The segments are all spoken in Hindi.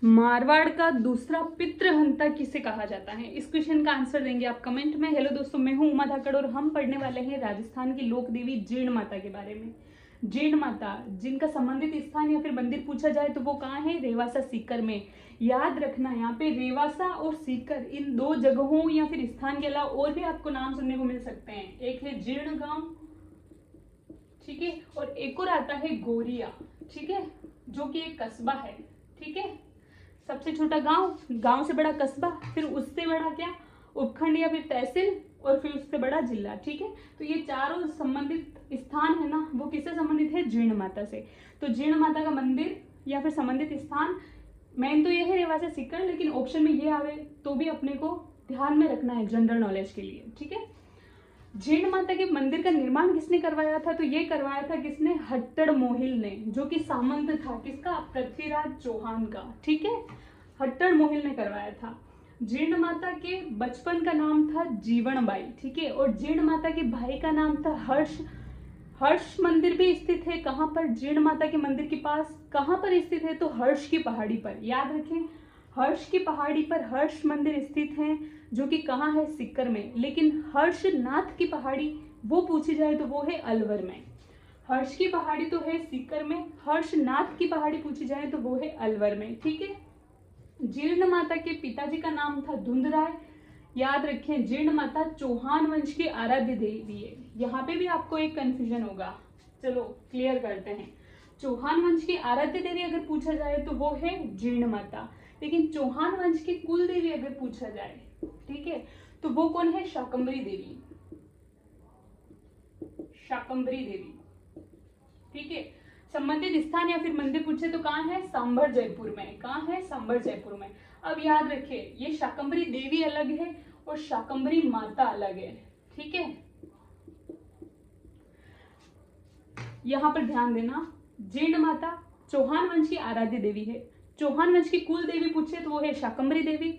मारवाड़ का दूसरा पितृहंता किसे कहा जाता है? इस क्वेश्चन का आंसर देंगे आप कमेंट में। हेलो दोस्तों, मैं हूं उमा धाकड़ और हम पढ़ने वाले हैं राजस्थान की लोक देवी जीर्ण माता के बारे में। जीर्ण माता जिनका संबंधित स्थान या फिर मंदिर पूछा जाए तो वो कहाँ है? रेवासा सीकर में। याद रखना, यहाँ पे रेवासा और सीकर इन दो जगहों या फिर स्थान के अलावा और भी आपको नाम सुनने को मिल सकते हैं। एक है जीर्ण गांव, ठीक है, और एक और आता है गोरिया, ठीक है, जो कि एक कस्बा है, ठीक है। सबसे छोटा गांव, गांव से बड़ा कस्बा, फिर उससे बड़ा क्या? उपखंड या फिर तहसील, और फिर उससे बड़ा जिला, ठीक है। तो ये चारों संबंधित स्थान है ना, वो किससे संबंधित है? जीर्ण माता से। तो जीर्ण माता का मंदिर या फिर संबंधित स्थान मेन तो ये है रेवासा सीकर, लेकिन ऑप्शन में ये आवे तो भी अपने को ध्यान में रखना है जनरल नॉलेज के लिए, ठीक है। जीर्ण माता के मंदिर का निर्माण किसने करवाया था? तो ये करवाया था किसने? हट्टड़ मोहिल ने, जो कि सामंत था किसका? पृथ्वीराज चौहान का, ठीक है। हट्टड़ मोहिल ने करवाया था। जीर्ण माता के बचपन का नाम था जीवनबाई, ठीक है, और जीर्ण माता के भाई का नाम था हर्ष। हर्ष मंदिर भी स्थित है कहाँ पर? जीर्ण माता के मंदिर के पास। कहाँ पर स्थित है? तो हर्ष की पहाड़ी पर। याद रखें, हर्ष की पहाड़ी पर हर्ष मंदिर स्थित है, जो कि कहाँ है? सीकर में। लेकिन हर्षनाथ की पहाड़ी वो पूछी जाए तो वो है अलवर में। हर्ष की पहाड़ी तो है सीकर में, हर्षनाथ की पहाड़ी पूछी जाए तो वो है अलवर में, ठीक है। जीर्ण माता के पिताजी का नाम था धुंधराय। याद रखें, जीर्ण माता चौहान वंश की आराध्य देवी है। यहाँ पे भी आपको एक कंफ्यूजन होगा, चलो क्लियर करते हैं। चौहान वंश की आराध्य देवी अगर पूछा जाए तो वो है जीर्ण माता, लेकिन चौहान वंश की कुल देवी अगर पूछा जाए, ठीक है, तो वो कौन है? शाकंभरी देवी। शाकंभरी देवी, ठीक है। संबंधित स्थान या फिर मंदिर पूछे तो कहाँ है? सांभर जयपुर में। कहाँ है? सांभर जयपुर में। अब याद रखिए, ये शाकंभरी देवी अलग है और शाकंभरी माता अलग है, ठीक है। यहां पर ध्यान देना, जीर्ण माता चौहान वंश की आराध्य देवी है। चौहान वंश की कुल देवी पूछे तो वो है शाकंभरी देवी।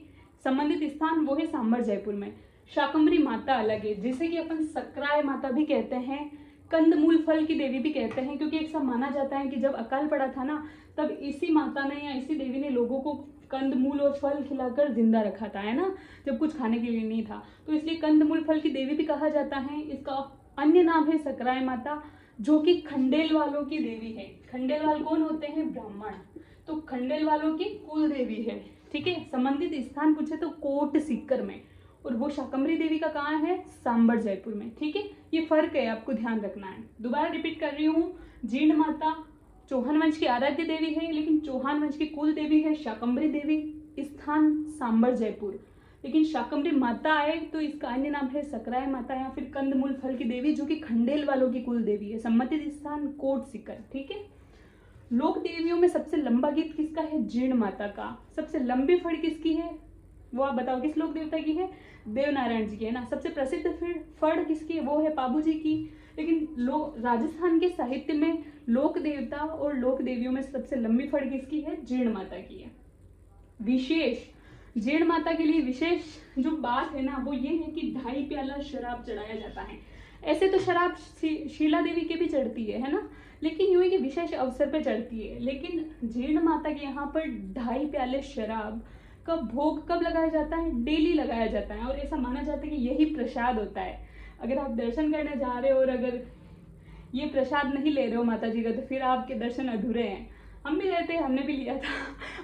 संबंधित स्थान वो है सांभर जयपुर में। शाकंभरी माता अलग है, जिसे कि अपन सक्राय माता भी कहते हैं, कंदमूल फल की देवी भी कहते हैं, क्योंकि एक सब माना जाता है कि जब अकाल पड़ा था ना, तब इसी माता ने या इसी देवी ने लोगों को कंदमूल और फल खिलाकर जिंदा रखा था, है ना, जब कुछ खाने के लिए नहीं था। तो इसलिए कंदमूल फल की देवी भी कहा जाता है। इसका अन्य नाम है सक्राय माता, जो कि खंडेल वालों की देवी है। खंडेल वाल कौन होते हैं? ब्राह्मण। तो खंडेल वालों की कुल देवी है, ठीक है। संबंधित स्थान पूछे तो कोट सीकर में, और वो शाकंभरी देवी का कहाँ है? सांभर जयपुर में, ठीक है। ये फर्क है, आपको ध्यान रखना है। दोबारा रिपीट कर रही हूँ, जीर्ण माता चौहान वंश की आराध्य देवी है, लेकिन चौहान वंश की कुल देवी है शाकंभरी देवी, स्थान सांभर जयपुर। लेकिन शाकंभरी माता आए तो इसका अन्य नाम है सक्राय माता या फिर कंदमूल फल की देवी, जो कि खंडेल वालों की कुल देवी है। संबंधित स्थान कोट सीकर, ठीक है। लोक देवियों में सबसे लंबा गीत किसका है? जीर्ण माता का। सबसे लंबी फड़ किसकी है? वो आप बताओ, किस लोक देवता की है? देवनारायण जी की, है ना। सबसे प्रसिद्ध फड़ किसकी है? वो है पाबू जी की। लेकिन राजस्थान के साहित्य में लोक देवता और लोक देवियों में सबसे लंबी फड़ किसकी है? जीर्ण माता की है। विशेष जीर्ण माता के लिए विशेष जो बात है ना, वो ये है कि 2.5 प्याला शराब चढ़ाया जाता है। ऐसे तो शराब शीला देवी के भी चढ़ती है ना, लेकिन यूं है कि विशेष अवसर पे चढ़ती है। लेकिन जीर्ण माता के यहाँ पर 2.5 प्याले शराब का भोग कब लगाया जाता है? डेली लगाया जाता है, और ऐसा माना जाता है कि यही प्रसाद होता है। अगर आप दर्शन करने जा रहे हो और अगर ये प्रसाद नहीं ले रहे हो माता जी का, तो फिर आपके दर्शन अधूरे हैं। हम भी लेते हैं, हमने भी लिया था,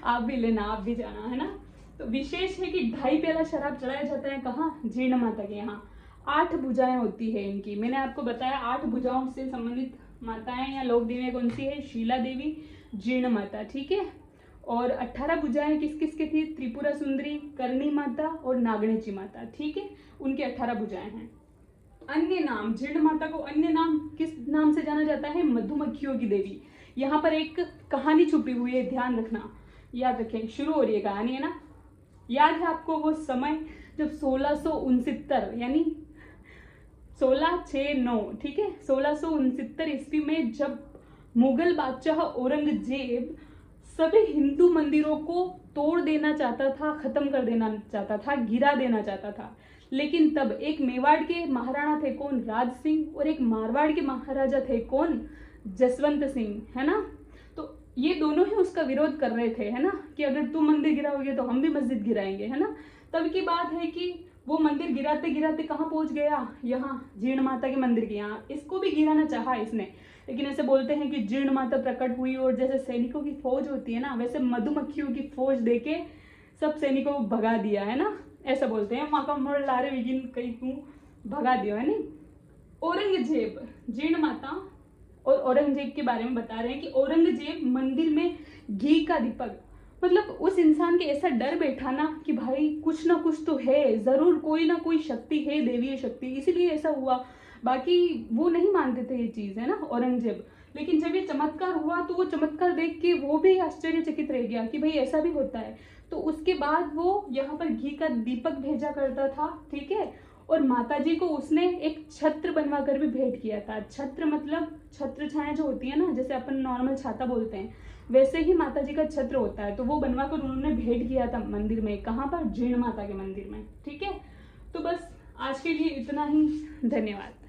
आप भी लेना, आप भी जाना, है ना। तो विशेष है कि 2.5 प्याला शराब चढ़ाया जाता है। कहाँ? जीर्ण माता के यहाँ। 8 भुजाएं होती है इनकी। मैंने आपको बताया 8 भुजाओं से संबंधित माताएं या लोक देवियां कौन सी है? शीला देवी, जीर्ण माता, ठीक है। और 18 भुजाएं किस किस की थी? त्रिपुरा सुंदरी, करणी माता और नागणेची माता, ठीक है। उनके 18 भुजाएं हैं। अन्य नाम, जीर्ण माता को अन्य नाम किस नाम से जाना जाता है? मधुमक्खियों की देवी। यहाँ पर एक कहानी छुपी हुई है, ध्यान रखना, याद रखें। शुरू हो रही है कहानी, है ना। याद है आपको वो समय जब 1669 यानी 1669, ठीक है, 1669 ईस्वी में जब मुगल बादशाह औरंगजेब सभी हिंदू मंदिरों को तोड़ देना चाहता था, खत्म कर देना चाहता था, गिरा देना चाहता था। लेकिन तब एक मेवाड़ के महाराणा थे कौन? राज सिंह, और एक मारवाड़ के महाराजा थे कौन? जसवंत सिंह, है ना। तो ये दोनों ही उसका विरोध कर रहे थे, है ना, कि अगर तुम मंदिर गिराओगे तो हम भी मस्जिद गिराएंगे, है ना। तब की बात है कि वो मंदिर गिराते गिराते कहाँ पहुंच गया, यहाँ जीर्ण माता के मंदिर के यहाँ। इसको भी गिराना चाहा इसने, लेकिन ऐसे बोलते हैं कि जीर्ण माता प्रकट हुई और जैसे सैनिकों की फौज होती है ना, वैसे मधुमक्खियों की फौज देके सब सैनिकों को भगा दिया, है ना। ऐसा बोलते हैं, माँ का मोड़ लारे विगिन कहीं तू भगा दिया, है नहीं। औरंगजेब, जीर्ण माता और औरंगजेब के बारे में बता रहे हैं कि औरंगजेब मंदिर में घी का दीपक, मतलब उस इंसान के ऐसा डर बैठा ना कि भाई कुछ ना कुछ तो है, जरूर कोई ना कोई शक्ति है, देवीय शक्ति, इसीलिए ऐसा हुआ। बाकी वो नहीं मानते थे ये चीज, है ना, औरंगजेब। लेकिन जब ये चमत्कार हुआ तो वो चमत्कार देख के वो भी आश्चर्यचकित रह गया कि भाई ऐसा भी होता है। तो उसके बाद वो यहाँ पर घी का दीपक भेजा करता था, ठीक है। और माताजी को उसने एक छत्र बनवा कर भी भेंट किया था। छत्र मतलब छत्र छाया जो होती है ना, जैसे अपन नॉर्मल छाता बोलते हैं, वैसे ही माताजी का छत्र होता है। तो वो बनवा कर उन्होंने भेंट किया था मंदिर में, कहाँ पर, जीर्ण माता के मंदिर में, ठीक है। तो बस आज के लिए इतना ही, धन्यवाद।